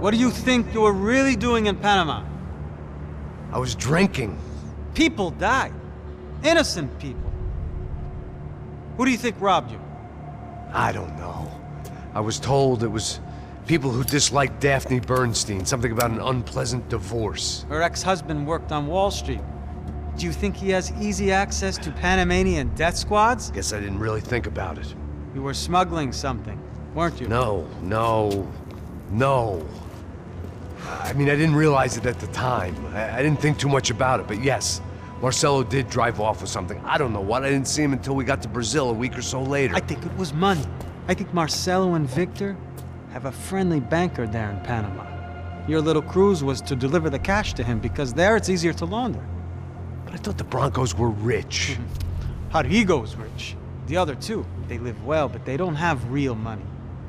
What do you think you were really doing in Panama? I was drinking. People died. Innocent people. Who do you think robbed you? I don't know. I was told it was people who disliked Daphne Bernstein, something about an unpleasant divorce. Her ex-husband worked on Wall Street. Do you think he has easy access to Panamanian death squads? Guess I didn't really think about it. You were smuggling something, weren't you? No. I mean, I didn't realize it at the time. I didn't think too much about it, but yes, Marcelo did drive off with something. I don't know what. I didn't see him until we got to Brazil a week or so later. I think it was money. I think Marcelo and Victor have a friendly banker there in Panama. Your little cruise was to deliver the cash to him because there it's easier to launder. But I thought the Broncos were rich. Rodrigo's rich. The other two, they live well, but they don't have real money.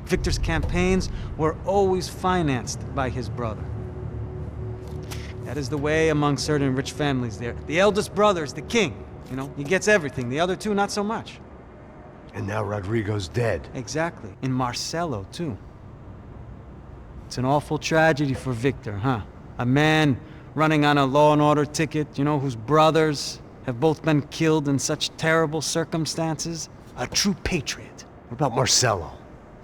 Victor's campaigns were always financed by his brother. That is the way among certain rich families there. The eldest brother is the king. You know, he gets everything. The other two, not so much. And now Rodrigo's dead. Exactly. And Marcelo, too. It's an awful tragedy for Victor, huh? A man running on a law and order ticket, you know, whose brothers have both been killed in such terrible circumstances. A true patriot. What about Marcelo?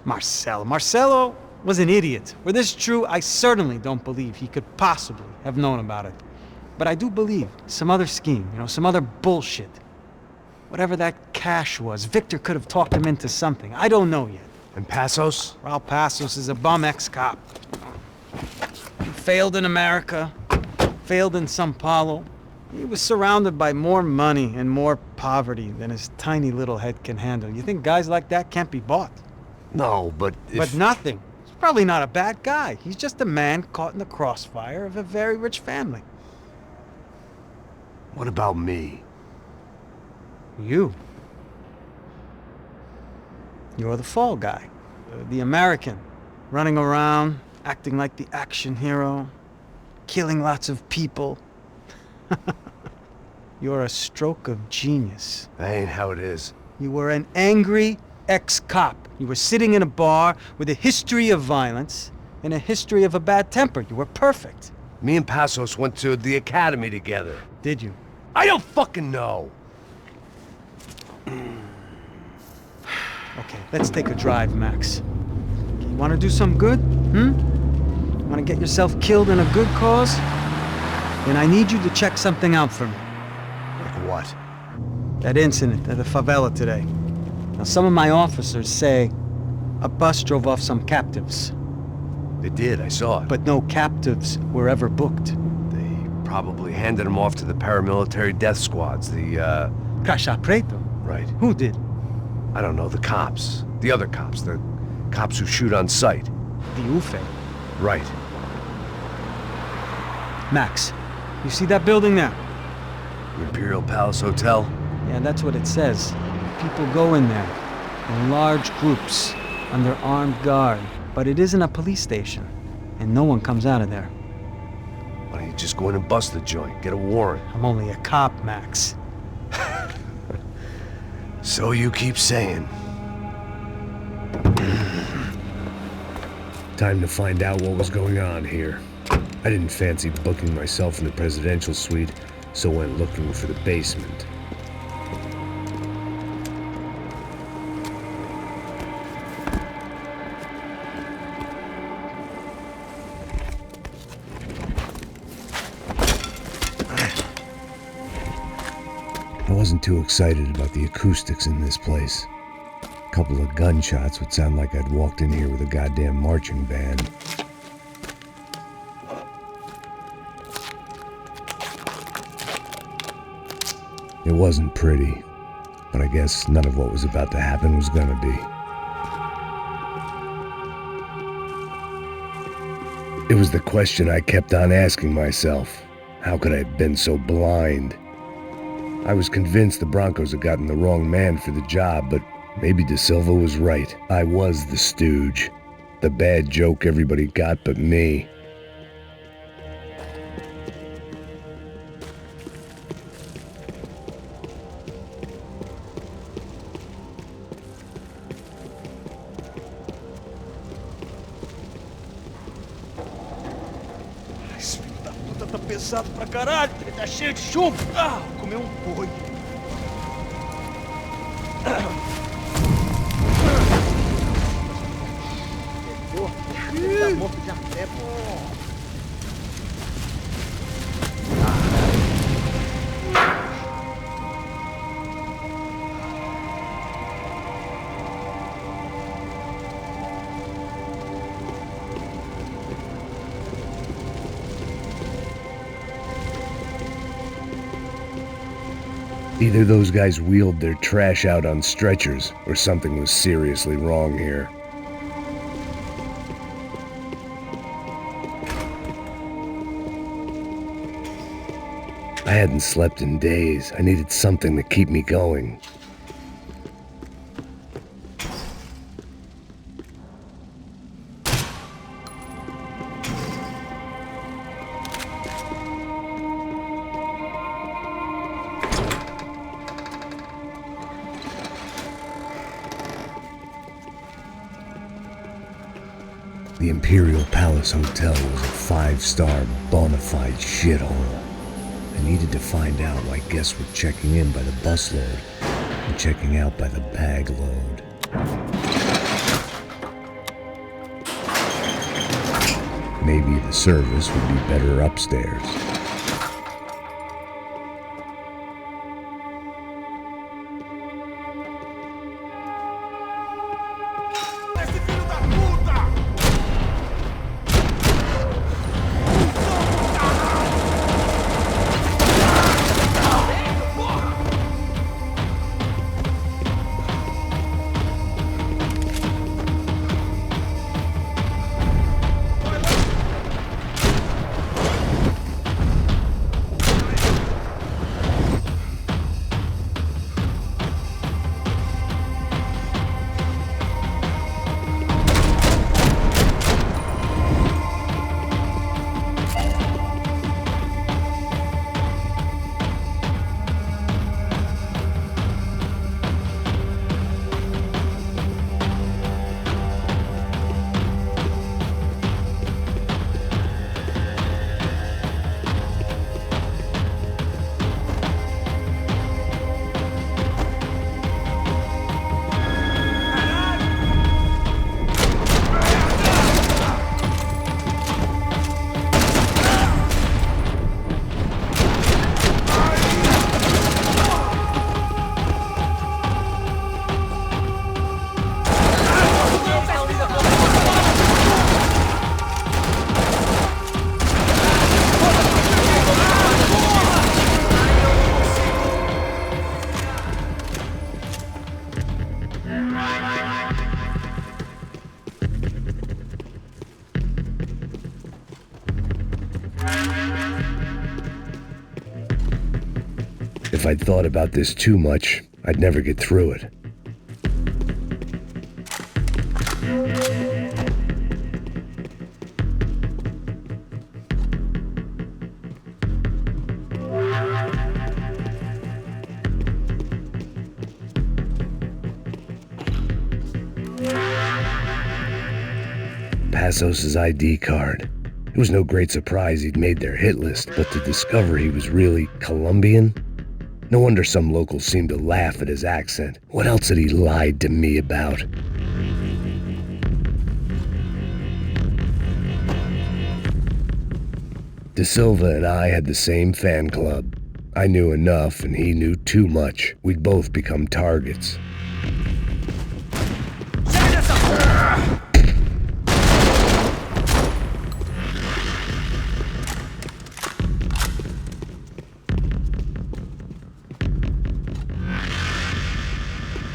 Marcelo was an idiot. Were this true, I certainly don't believe he could possibly have known about it. But I do believe some other scheme, you know, some other bullshit. Whatever that cash was, Victor could have talked him into something. I don't know yet. And Passos? Raul Passos is a bum ex-cop. He failed in America, failed in Sao Paulo. He was surrounded by more money and more poverty than his tiny little head can handle. You think guys like that can't be bought? No, but if... But nothing. He's probably not a bad guy. He's just a man caught in the crossfire of a very rich family. What about me? You. You're the fall guy. The American. Running around, acting like the action hero. Killing lots of people. You're a stroke of genius. That ain't how it is. You were an angry ex-cop. You were sitting in a bar with a history of violence and a history of a bad temper. You were perfect. Me and Passos went to the academy together. Did you? I don't fucking know. Okay, let's take a drive, Max. You want to do some good? Want to get yourself killed in a good cause? Then I need you to check something out for me. Like what? That incident at the favela today. Now, some of my officers say a bus drove off some captives. They did, I saw it. But no captives were ever booked. They probably handed them off to the paramilitary death squads, the, Caixa Preto? Right. Who did? I don't know, the cops. The other cops, the cops who shoot on sight. The UFE. Right. Max, you see that building there? The Imperial Palace Hotel? Yeah, that's what it says. People go in there, in large groups, under armed guard. But it isn't a police station, and no one comes out of there. Why don't you just go in and bust the joint, get a warrant? I'm only a cop, Max. So you keep saying. Time to find out what was going on here. I didn't fancy booking myself in the presidential suite, so went looking for the basement. I wasn't too excited about the acoustics in this place. A couple of gunshots would sound like I'd walked in here with a goddamn marching band. It wasn't pretty, but I guess none of what was about to happen was gonna be. It was the question I kept on asking myself. How could I have been so blind? I was convinced the Broncos had gotten the wrong man for the job, but maybe De Silva was right. I was the stooge. The bad joke everybody got but me. pesado pra caralho, tá cheio de chumbo. Ah, comer boi. Tá morto de até, pô. Either those guys wheeled their trash out on stretchers, or something was seriously wrong here. I hadn't slept in days. I needed something to keep me going. The Imperial Palace Hotel was a 5-star bona fide shithole. I needed to find out why guests were checking in by the busload and checking out by the bag load. Maybe the service would be better upstairs. If I'd thought about this too much, I'd never get through it. Passos' ID card. It was no great surprise he'd made their hit list, but to discover he was really Colombian? No wonder some locals seemed to laugh at his accent. What else had he lied to me about? De Silva and I had the same fan club. I knew enough and he knew too much. We'd both become targets.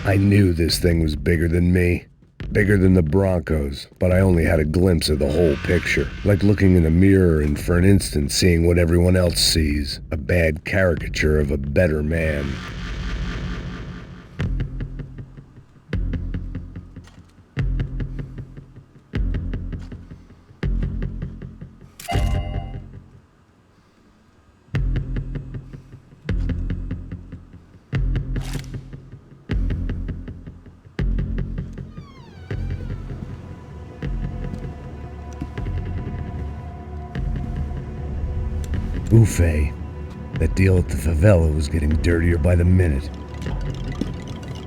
I knew this thing was bigger than me, bigger than the Broncos, but I only had a glimpse of the whole picture, like looking in a mirror and for an instant seeing what everyone else sees, a bad caricature of a better man. Buffet. That deal at the favela was getting dirtier by the minute.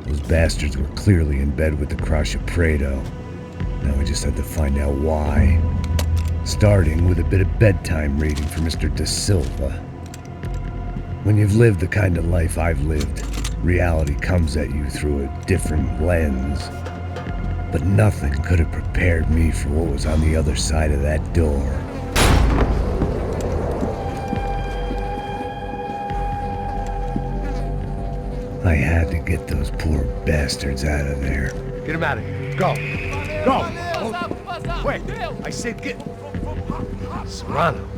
Those bastards were clearly in bed with the Crusher Prado. Now I just had to find out why. Starting with a bit of bedtime reading for Mr. Da Silva. When you've lived the kind of life I've lived, reality comes at you through a different lens. But nothing could have prepared me for what was on the other side of that door. I had to get those poor bastards out of there. Get him out of here. Go. Go. Wait. I said get... Serrano.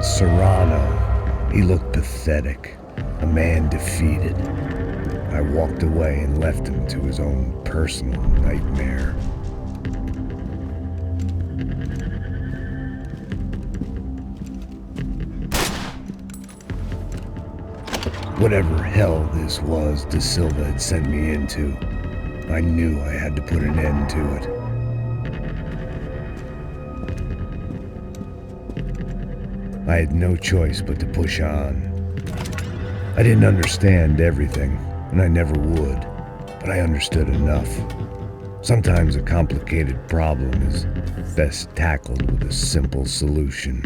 Serrano. He looked pathetic. A man defeated. I walked away and left him to his own personal nightmare. Whatever hell this was Da Silva had sent me into, I knew I had to put an end to it. I had no choice but to push on. I didn't understand everything, and I never would, but I understood enough. Sometimes a complicated problem is best tackled with a simple solution.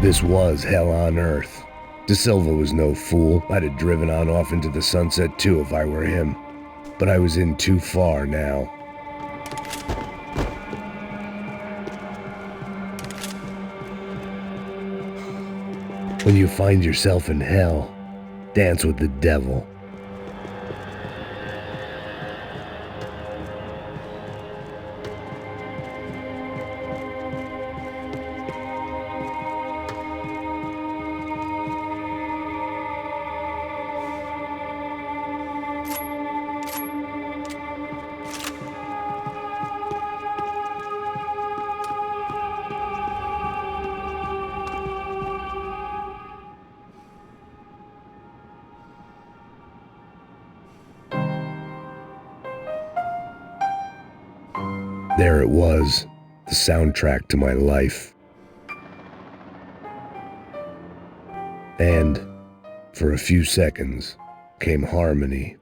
This was hell on earth. Da Silva was no fool. I'd have driven on off into the sunset too if I were him. But I was in too far now. When you find yourself in hell, dance with the devil. There it was, the soundtrack to my life. And, for a few seconds, came harmony.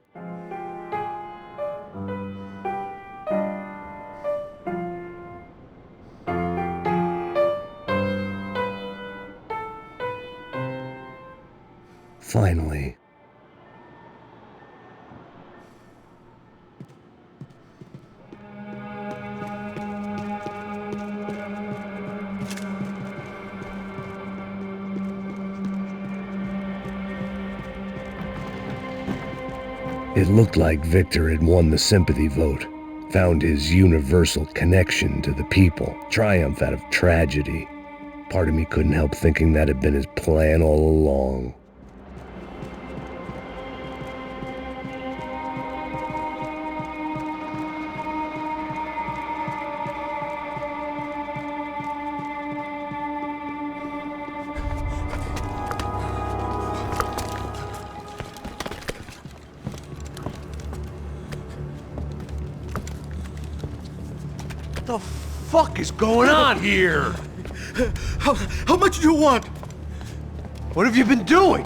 Finally. It looked like Victor had won the sympathy vote, found his universal connection to the people, triumph out of tragedy. Part of me couldn't help thinking that had been his plan all along. What the fuck is going on here? How much do you want? What have you been doing?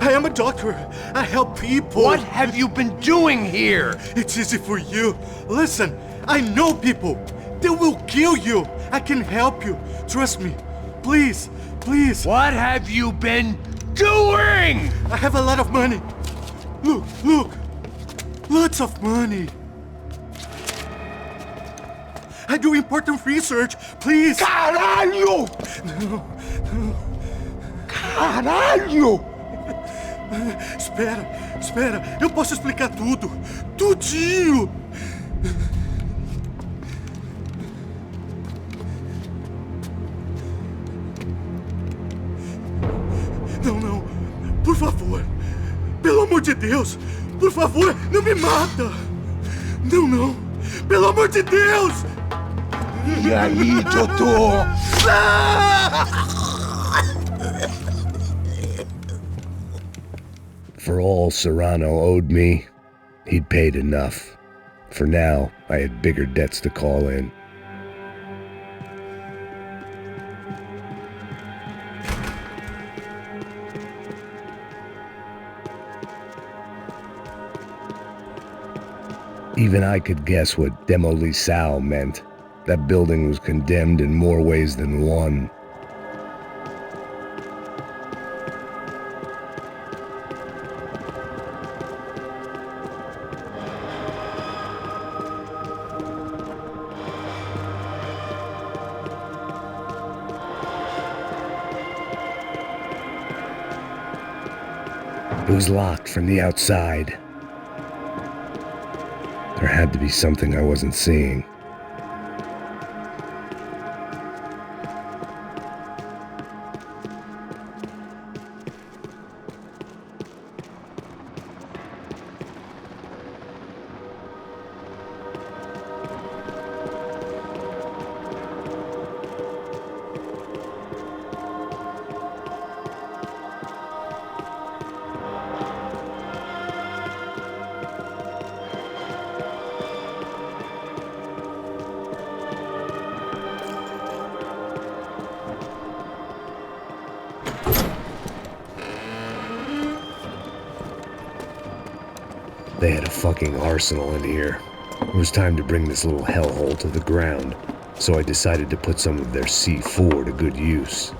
I am a doctor. I help people. What have you been doing here? It's easy for you. Listen, I know people. They will kill you. I can help you. Trust me. Please, please. What have you been doing? I have a lot of money. Look, look. Lots of money. I do important research. Please. Caralho! Caralho! Espera. Eu posso explicar tudo. Tudinho. Não. Por favor. Pelo amor de Deus. Por favor, não me mata. Não. Pelo amor de Deus. E aí, doutor? For all Serrano owed me, he'd paid enough. For now, I had bigger debts to call in. Even I could guess what demolissao meant. That building was condemned in more ways than one. It was locked from the outside. There had to be something I wasn't seeing. They had a fucking arsenal in here. It was time to bring this little hellhole to the ground, so I decided to put some of their C4 to good use.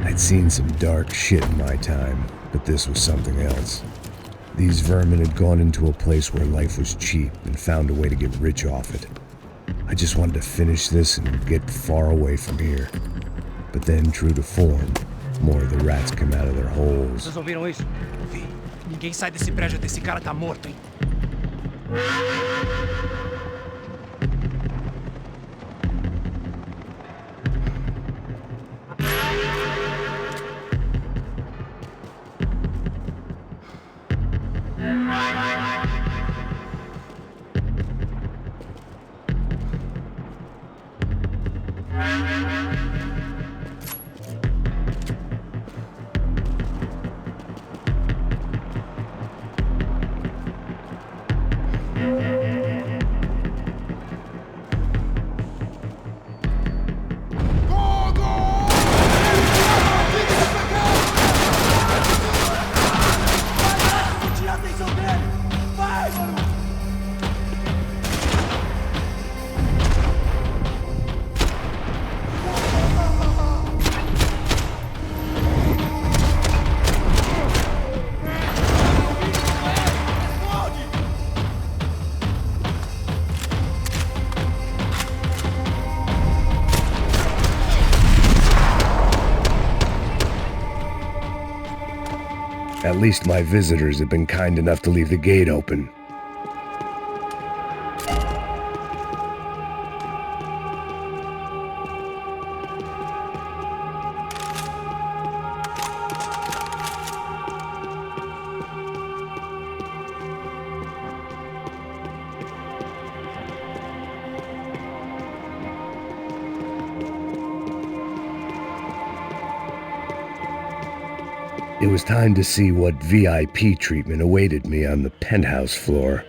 I'd seen some dark shit in my time, but this was something else. These vermin had gone into a place where life was cheap and found a way to get rich off it. I just wanted to finish this and get far away from here. But then, true to form, more of the rats come out of their holes. Vocês ouviram isso? Vi. Ninguém sai desse prédio até esse cara tá morto, hein? At least my visitors have been kind enough to leave the gate open. It was time to see what VIP treatment awaited me on the penthouse floor.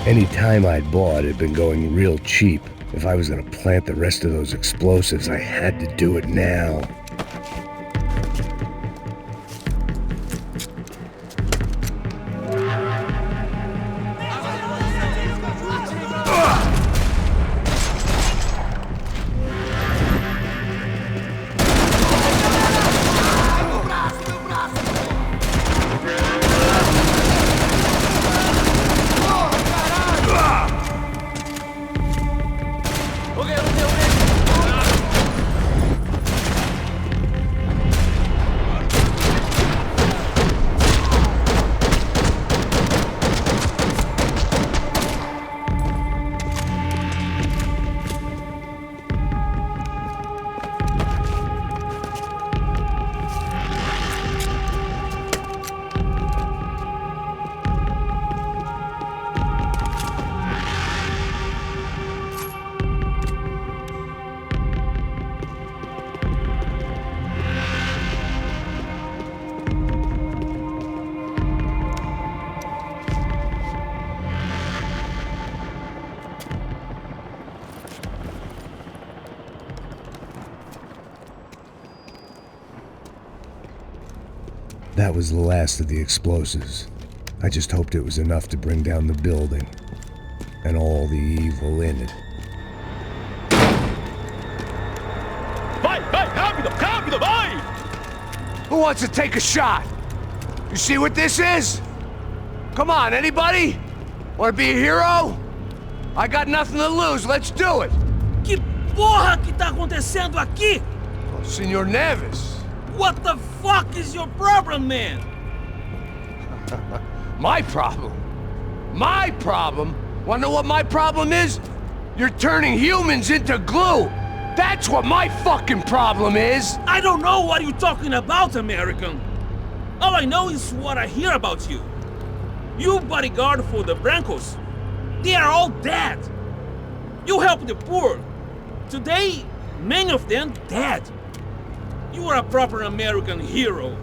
Any time I'd bought had been going real cheap. If I was gonna plant the rest of those explosives, I had to do it now. That was the last of the explosives. I just hoped it was enough to bring down the building. And all the evil in it. Vai, vai, rápido, rápido, vai! Who wants to take a shot? You see what this is? Come on, anybody? Want to be a hero? I got nothing to lose, let's do it! Que porra que tá acontecendo aqui? Oh, Senor Neves. What the fuck is your problem, man? My problem? My problem? Wanna know what my problem is? You're turning humans into glue! That's what my fucking problem is! I don't know what you're talking about, American. All I know is what I hear about you. You bodyguard for the Brancos. They are all dead. You help the poor. Today, many of them dead. You are a proper American hero.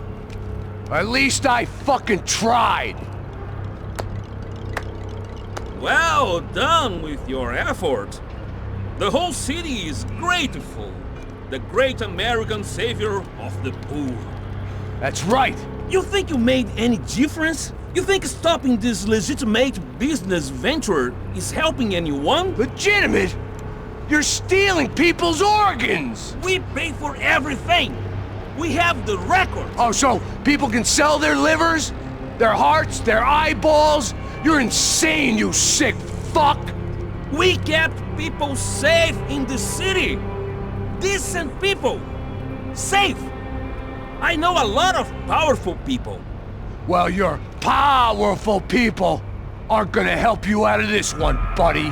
At least I fucking tried! Well done with your effort. The whole city is grateful. The great American savior of the poor. That's right! You think you made any difference? You think stopping this legitimate business venture is helping anyone? Legitimate? You're stealing people's organs! We pay for everything. We have the record. Oh, so people can sell their livers? Their hearts? Their eyeballs? You're insane, you sick fuck! We kept people safe in the city. Decent people. Safe. I know a lot of powerful people. Well, your powerful people aren't gonna help you out of this one, buddy.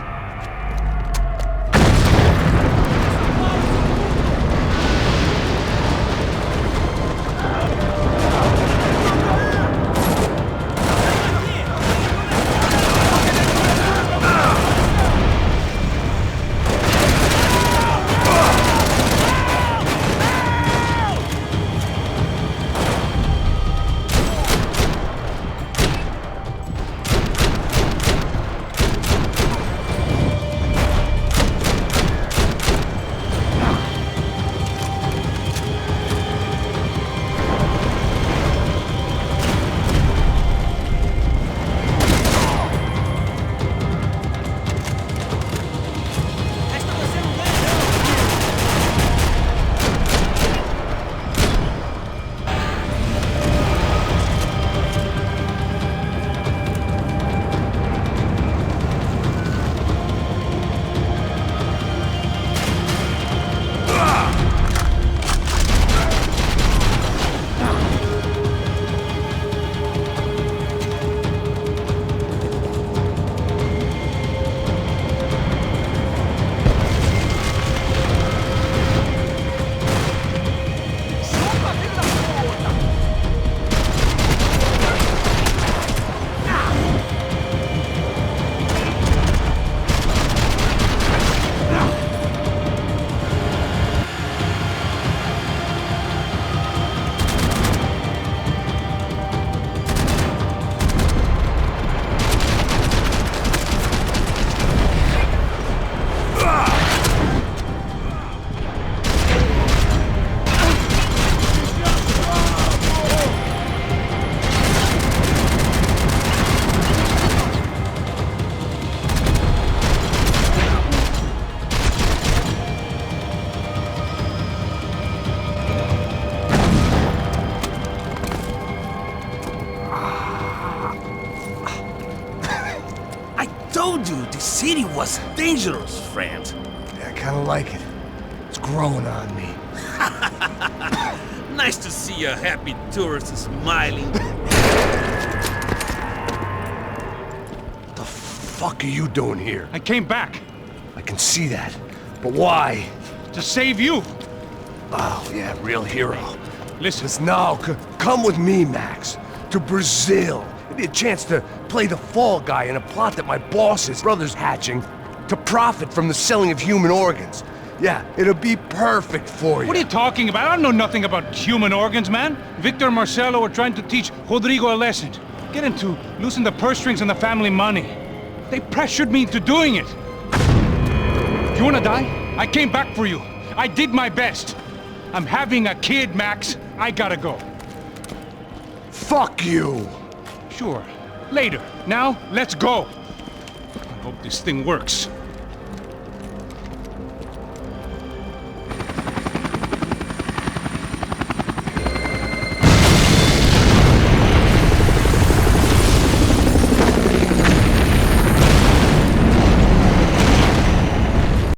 city was dangerous, friend. Yeah, I kinda like it. It's growing on me. Nice to see a happy tourist smiling. What the fuck are you doing here? I came back I can see that. But why? to save you. Oh, yeah, real hero. Listen, Now, come with me, Max. To Brazil. It'd be a chance to play the fall guy in a plot that my boss's brother's hatching to profit from the selling of human organs. Yeah, it'll be perfect for you. what are you talking about? I don't know nothing about human organs, man. Victor and Marcelo were trying to teach Rodrigo a lesson. Get him to loosen the purse strings on the family money. They pressured me into doing it. You wanna die? I came back for you. I did my best. I'm having a kid, Max. I gotta go. Fuck you! Sure, later. Now, let's go. I hope this thing works.